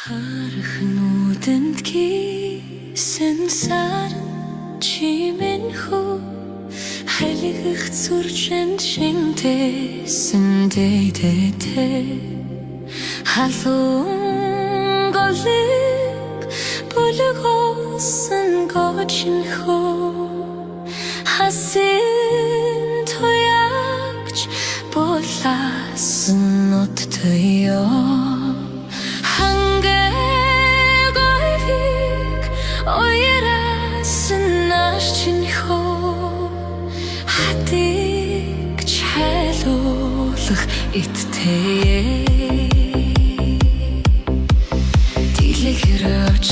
Харах нүдэнд кисэн саран чимэн хөө халигах зурчэнд шинтэсэн дэйдэтэ халуун голыг бүлгөөсөн гочин хөө хасын тоягч болаасан ноттэё Ойрасан нашчин хөө хатыг чайлуулах иттэй Дилэгэрч